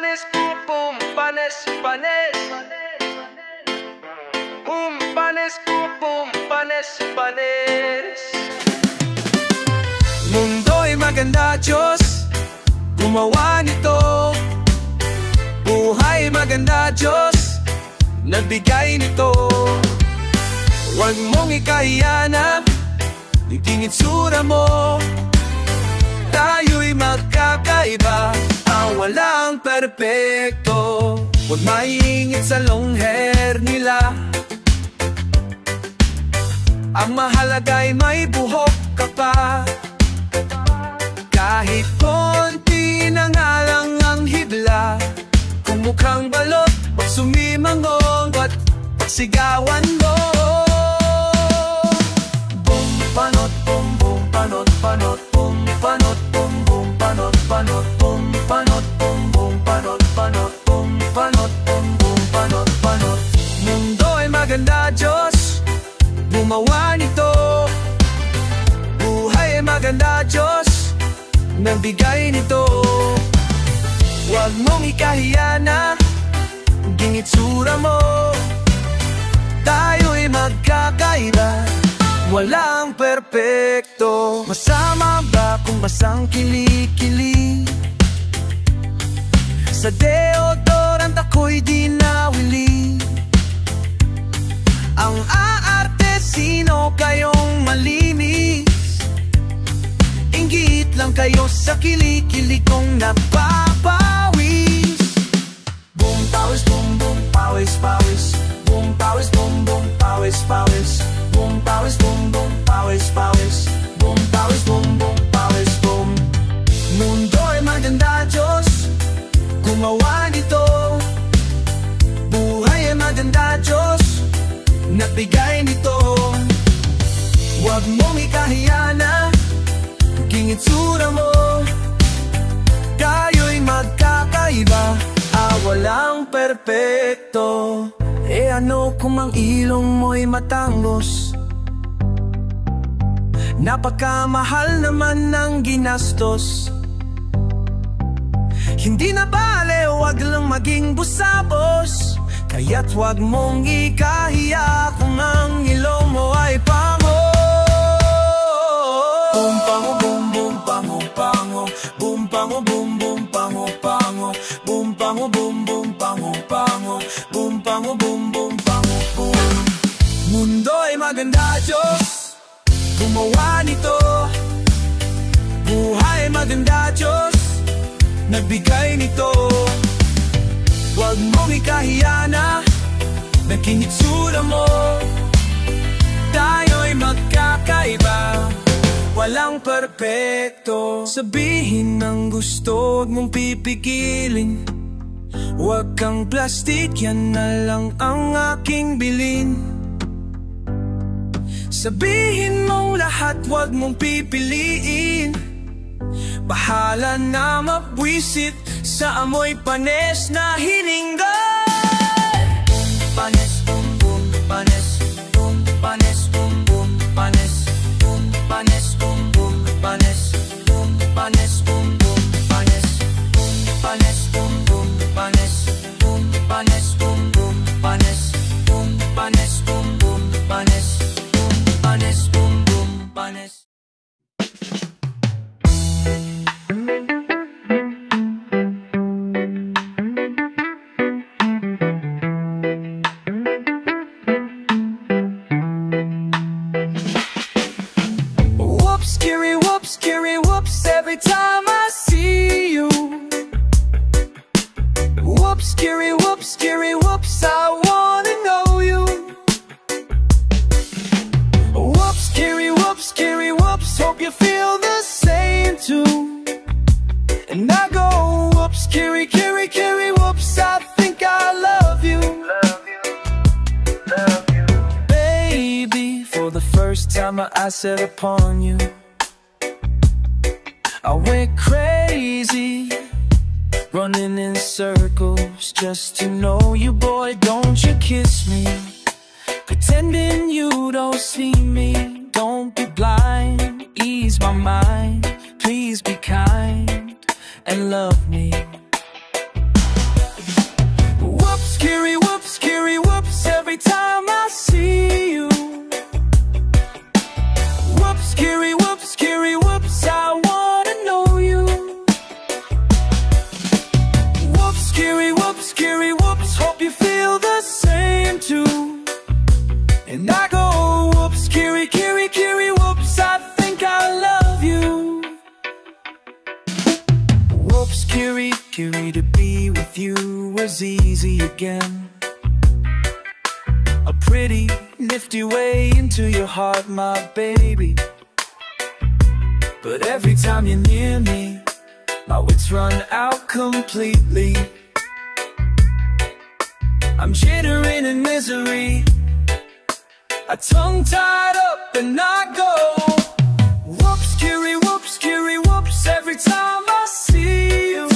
panes, pum, panes, panes. Panes, pum, panes, panes. Mundo'y maganda, Diyos, gumawa nito. Buhay maganda, Diyos, nagbigay nito. Huwag mong ikahiyanap, naging itsura mo. Tayo'y magkakaiba, ang walang perpekto. Huwag maingit sa long hair nila. Ang mahalaga'y may buhok ka pa. Kahit konti na nga lang ang hibla, kung mukhang balot, pag sumimangong at pagsigawan mo. Bum panot, bum bum panot, panot, bum panot, bum bum panot, panot, bum panot, bum bum panot, panot, bum panot, bum bum panot, panot. Mundo'y maganda, Diyos, gumawa nito. Buhay maganda, Diyos, nagbigay nito. Huwag mong ikahiya na naging itsura mo. Tayo'y magkakaiba, walang perpekto. Masama ba kung basang kilikili? Sa deodorant ako'y di nawili. Ang aarte, sino kayong malinis? Inggit lang kayo sa kilikili kong napapawis. Boom, pawis, boom, boom, pawis, pawis. Boom, pawis, boom, boom, pawis, pawis. Boom, pawis, boom, boom, pawis, pawis. Boom, pawis, boom, boom, pawis, boom. Mundo'y maganda, Diyos, gumawa nito. Buhay ay maganda, Diyos, nagbigay nito. Huwag mong ikahiya na naging itsura mo. Tayo'y magkakaiba, walang perpekto. E ano kung ang ilong mo'y matangos? Napakamahal naman ng ginastos. Hindi na bale, huwag lang maging busabos. Kaya't huwag mong ikahiya kung ang ilong mo ay pango. Bum pango, bum bum pango, pango. Bum pango, bum bum pango, pango. Bum pango, bum bum pango, pango. Bum pango, bum bum pango, bum. Mundo'y maganda, Diyos, gumawa nito. Buhay maganda, Diyos, nagbigay nito. Huwag mong ikahiya na naging itsura mo. Tayo'y magkakaiba, walang perpekto. Sabihin ng gusto, huwag mong pipigilin. Huwag kang plastic, yan na lang ang aking bilin. Sabihin mong lahat, huwag mong pipiliin. Bahala na mabwisit sa amoy panes na hiningan. Panes, bum bum, panes, bum, panes, bum bum, panes, bum, panes, bum bum, panes, bum, panes, bum bum, panes, bum, panes, bum bum, panes, bum, panes, bum bum, panes, bum, panes, bum bum, panes, bum, panes, bum bum, panes. Every time I see you, whoops, scary, whoops, I wanna know you. Whoops, scary, whoops, hope you feel the same too. And I go, whoops, scary, whoops, I think I love you. Love you, baby, for the first time my eyes set upon you, I went crazy, running in circles just to know you, boy, don't you kiss me. Pretending you don't see me, don't be blind, ease my mind, please be kind and love me. every time I see you. Whoops, Kiri, whoops, Kiri, whoops, I wanna know you. Whoops, Kiri, whoops, Kiri, whoops, hope you feel the same too. And I go, whoops, Kiri, Kiri, Kiri, whoops, I think I love you. Whoops, Kiri, Kiri, to be with you was easy again. A pretty, nifty way into your heart, my baby. But every time you're near me, my wits run out completely. I'm jittering in misery, a tongue tied up, and I go, whoops, Kiri, whoops, Kiri, whoops, every time I see you.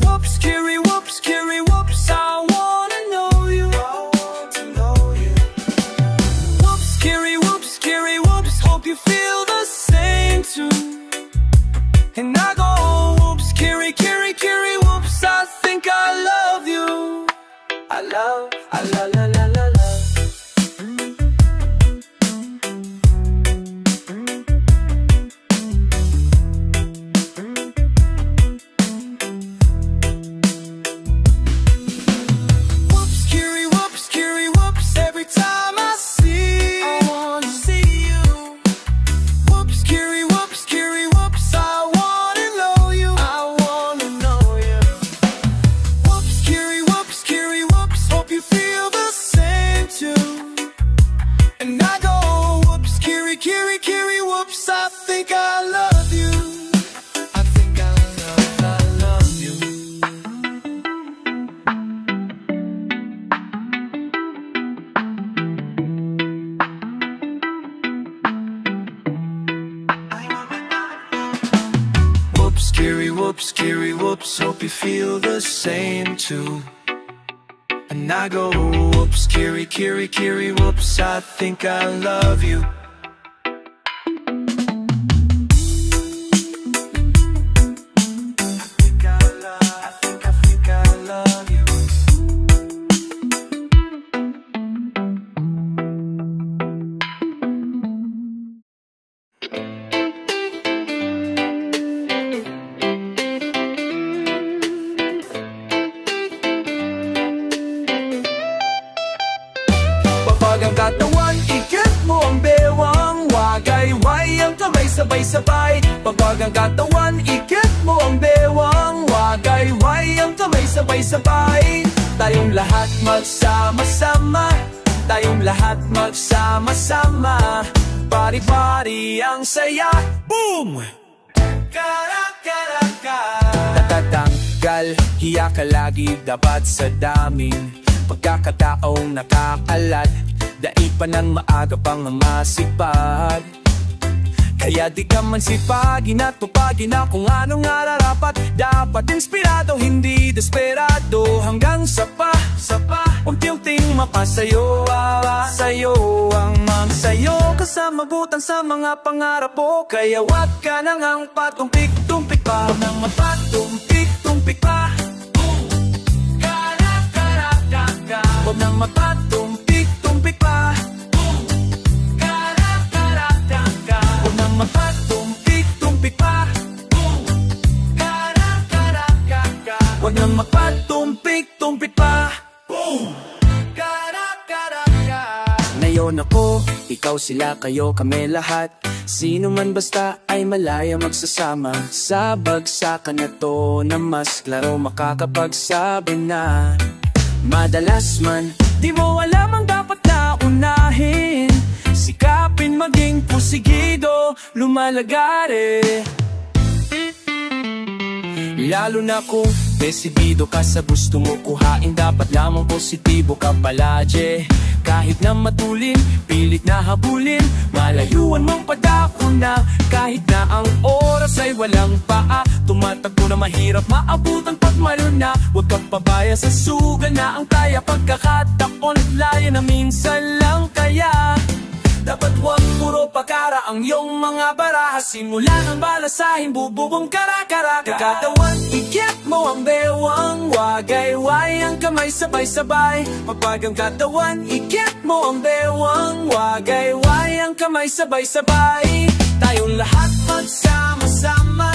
Whoops, Kiri, whoops, Kiri, whoops, I wanna know you. Whoops, Kiri, whoops, Kiri, whoops, hope you feel the same too. And I go, whoops, Kiri, Kiri, Kiri, whoops, I think I love you. I love, la la la la la. Whoops, Kiri, whoops, hope you feel the same too. And I go, whoops, Kiri, Kiri, Kiri, whoops, I think I love you. Ang katawan, ikit mo ang bewang wagay-wayang kamay sabay-sabay. Pagpag ang katawan, ikit mo ang bewang wagay-wayang kamay sabay-sabay. Tayong lahat magsama-sama, tayong lahat magsama-sama. Pari-pari ang saya. Boom! Kara-kara-ka. Natatanggal, hiya ka lagi dapat sa daming pagkakataong nakakalat. Daig pa ng maaga pang masipag. Kaya di ka man sipagin at tupagin na kung anong nararapat. Dapat inspirado, hindi desperado. Hanggang sa unti-unting mapasayo. Sayo ang magsayo kasama butan sa mga pangarap mo. Kaya wag ka nang ang patumpik-tumpik pa. Huwag nang mapatumpik-tumpik pa. Kara-kara-kara. Huwag nang mapatumpik-tumpik pa. Kara-kara-kara. Huwag nang mapatumpik-tumpik pa. Kara-kara-kara. Huwag nang mapatumpik-tumpik pa. Kara-kara-kara. Ngayon ako, ikaw, sila, kayo, kami lahat. Sino man basta ay malaya magsasama sa bagsakan na to na mas klaro makakapagsabi na madalas man di mo alam ang dapat na unahin. Sikapin maging pusigido, lumalagare. Lalo na kung desidido ka sa gusto mo kuhain, dapat lamang positibo ka palagi. Kahit na matulin, pilit na habulin, malayuan mong padako na. Kahit na ang oras ay walang paa, tumatakbo na mahirap maabutan pag malun na. Huwag kang pabaya sa sugal na ang kaya. Pagkakataon at laya na minsan lang kaya. Dapat huwag puro pakara ang iyong mga baraha. Simula ng balasahin, bububong kara-kara. Kakatawan, ikip mo ang bewang Wagayway ang kamay sabay-sabay, pagpag ang katawan, ikit mo ang bewang. Wagayway ang kamay sabay-sabay, tayong lahat magsama-sama,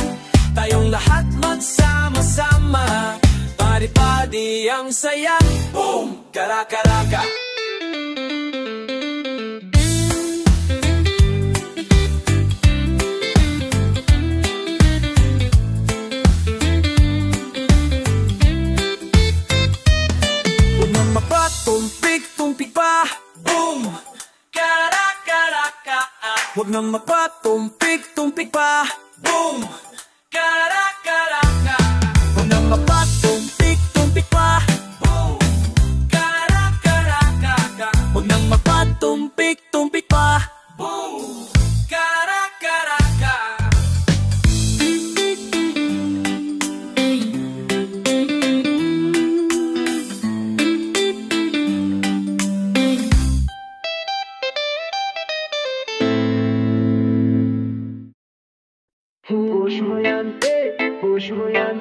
tayong lahat magsama-sama. Pari-pari ang saya, boom! Kara-karaka. Tumpik-tumpik pa, boom! Kara-karaka. Huwag nang magpatumpik-tumpik pa, boom! Kara-karaka. Huwag nang magpatumpik-tumpik pa, boom! Kara-karaka. Huwag nang magpatumpik-tumpik pa, boom! Kara-karaka. Push mo yan, push mo yan,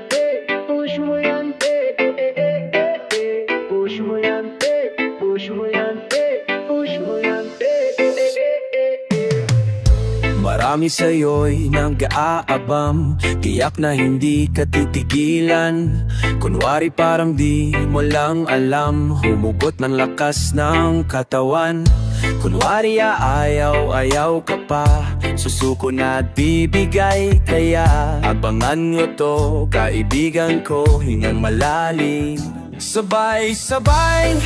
push mo yan, push mo yan, push mo yan, push mo yan. Marami sa'yo'y nag-aabam, tiyak na hindi ka titigilan. Kunwari parang di mo lang alam, humugot ng lakas ng katawan. Kunwari ayaw ka pa, susuko na at bibigay. Kaya abangan mo to, kaibigan ko, hingang malalim. Sabay-sabay,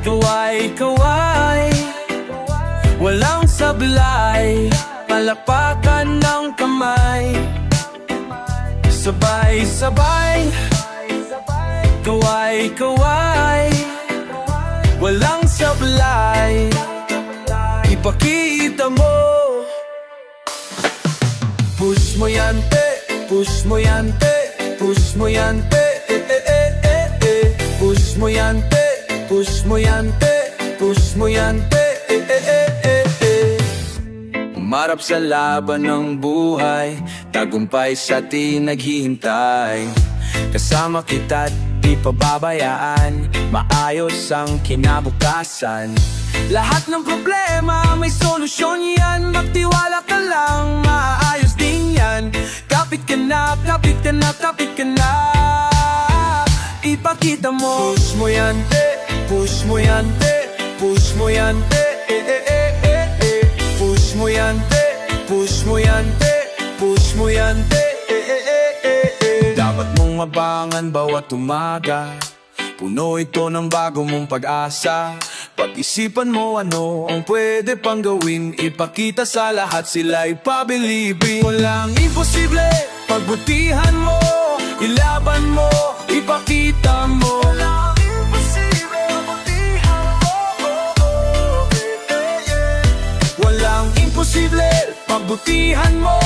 kaway-kaway, walang sablay, palakpakan ng kamay. Sabay-sabay, kaway-kaway, walang sablay, ipakita mo. Push mo yan, push mo yan, push mo yan, push mo yan, push mo yan, push mo yan. Umarap sa laban ng buhay, tagumpay sa atin naghihintay. Kasama kita't di pababayaan, maayos ang kinabukasan. Lahat ng problema may solusyon yan, magtiwala ka lang, maayos din yan. Kapit ka na, kapit ka na, kapit ka na, ipakita mo. Push mo yan, push mo yan, push mo yan, push mo yan, push mo yan, push mo yan. Dapat mong abangan bawat umaga, puno ito ng bago mong pag-asa. Pag-isipan mo ano ang pwede pang gawin, ipakita sa lahat sila'y pabilibin. Walang imposible, pagbutihan mo, ilaban mo, ipakita mo. Walang imposible, pagbutihan mo, walang imposible, pagbutihan mo,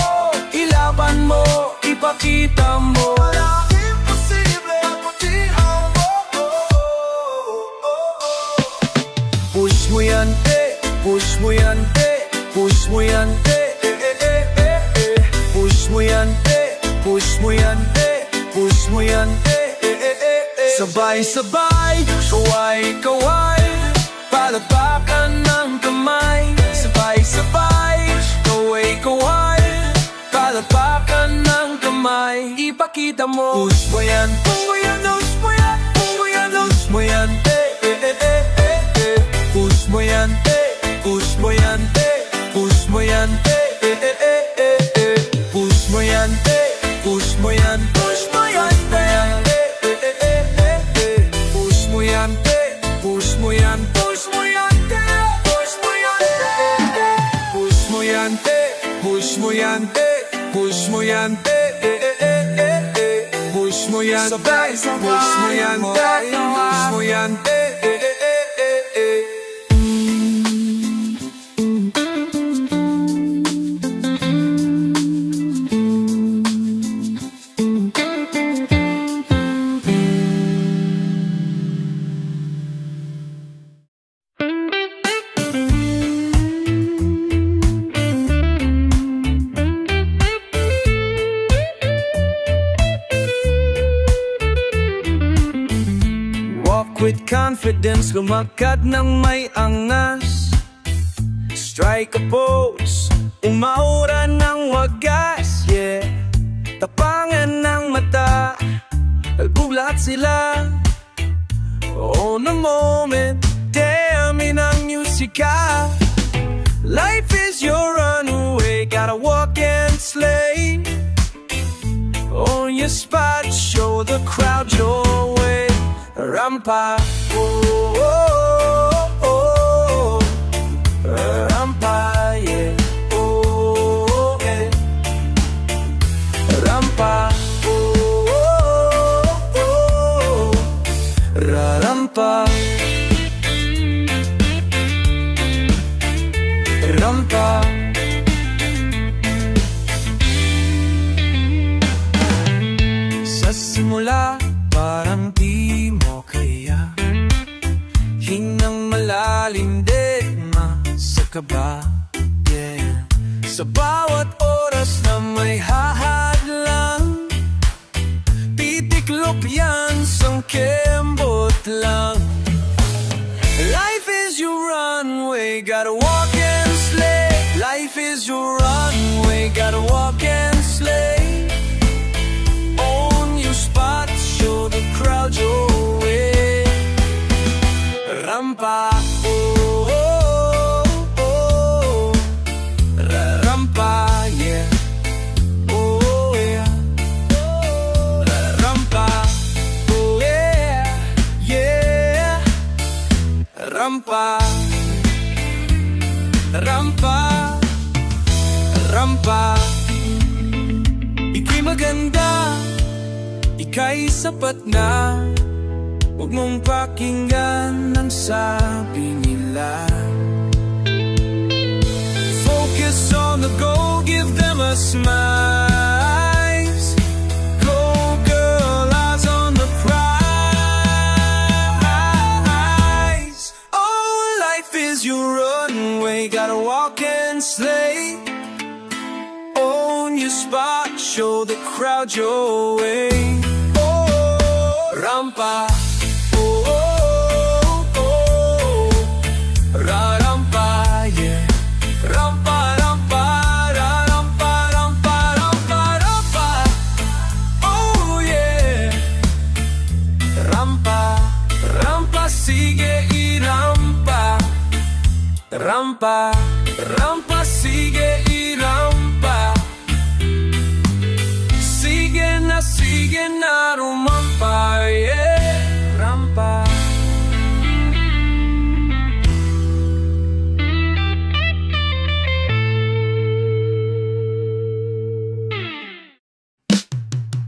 ilaban mo, ipakita mo. Walang imposible, pagbutihan mo. Push mo yan, push mo yan, push mo yan, push mo yan, push mo yan, push mo yan. Sabay-sabay, kaway-kaway, palakpakan ng kamay. Sabay-sabay, kaway-kaway, palakpakan ng kamay. Ipakita mo. Push mo yan, push mo yan, push mo yan, push mo yan, push mo yan, push mo yan, push mo yan, push mo yan, push mo yan, push mo yan, push mo yan, push mo yan, push mo yan, push mo yan, push mo yan, push mo yan, push mo yan, push mo yan, push mo yan, push mo yan. with confidence, lumakad ng may angas. Strike a pose, umaura ng wagas, yeah. Tapangan ng mata, albuglat sila. On a moment, damn inang musika. Life is your runaway, gotta walk and slay. On your spot, show the crowd your way. Rampa, oh, oh, oh, oh. Rampa, yeah, oh, yeah. Rampa, oh, oh, oh. Rampa, rampa. Sa simula, parang di mo kaya. Hinang malalim digma sa kaba, yeah. Sa bawat oras na may hahadlang, titiklop yan, sangkembot lang. Life is your runway, gotta walk and slay. Life is your runway, gotta walk and slay. Own your spot, show the crowd your way. Rampa, oh, oh, oh. Rampa, yeah, oh, yeah. Rampa, oh, yeah, yeah. Rampa, rampa, rampa. Ika'y maganda, ika'y sapat na. Huwag mong pakinggan ang sabi nila. Focus on the goal, give them a smile. Go girl, eyes on the prize. Oh, life is your runway, gotta walk and slay. Own your spot, show the crowd your way. Oh, rampa, oh, oh, oh. Rampa, yeah. Rampa, rampa, rampa, rampa, rampa, rampa. Oh, yeah. Rampa, rampa, sige irampa. Rampa, rampa, sige irampa. Sige na rumampa, yeah. Rampa.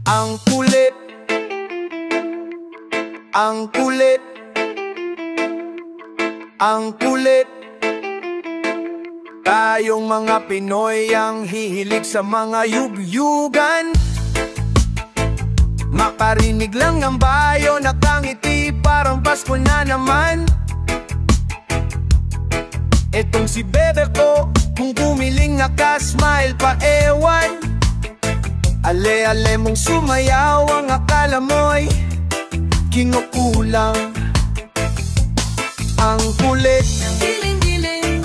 Ang kulit, ang kulit, ang kulit. Tayong mga Pinoy ang hihilig sa mga yugyugan. Makarinig lang ng bayo, nakangiti, parang Pasko na naman. Etong si bebe ko, kung gumiling naka-smile pa ewan. Ale-ale mong sumayaw, ang akala mo'y kinukulang. Ang kulit, Giling-giling,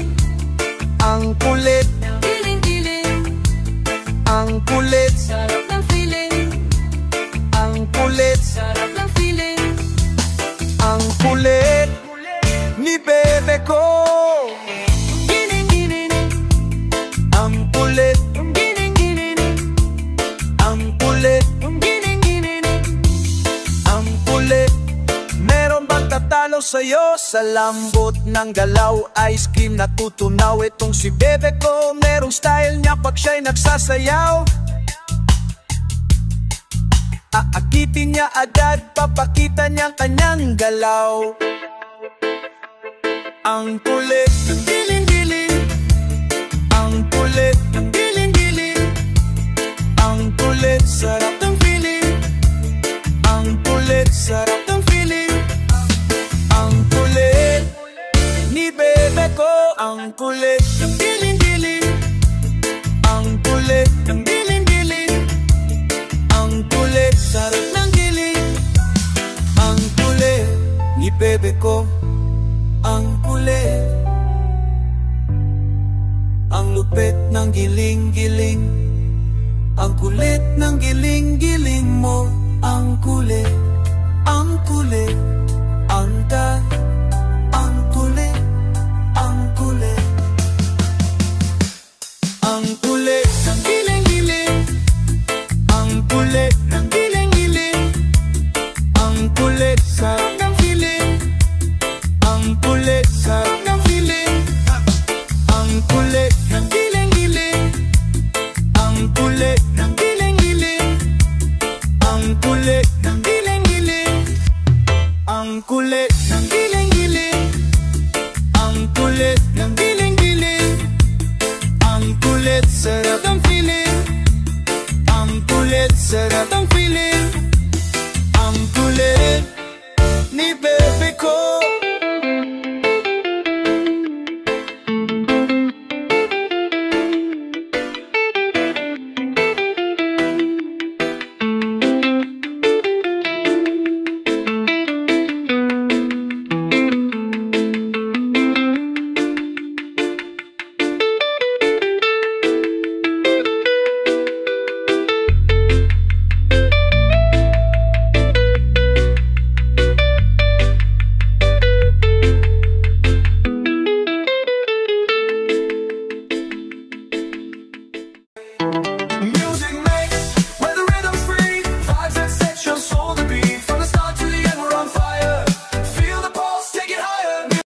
ang kulit, giling-giling, ang kulit, sarap ng feeling, ang kulit, sarap ng feeling. ang kulit ni bebe ko. Giling-giling, Ang kulit, giling-giling, ang kulit, giling-giling. ang kulit. Meron bang tatalo sa'yo sa lambot ng galaw? Ice cream na tutunaw. Itong si bebe ko, merong style niya pag siya'y nagsasayaw. Aakitin niya agad, papakita niya kanyang galaw. Ang kulit, Giling-giling, ang kulit, giling-giling, ang kulit, sarap ng feeling, ang kulit, sarap ng feeling. ang kulit ni bebe ko. Ang kulit, Giling-giling, ang kulit, giling-giling, ang kulit, sarap ng giling. ang kulit ni bebe. Nang giling-giling mo ang kulit, ang kulit.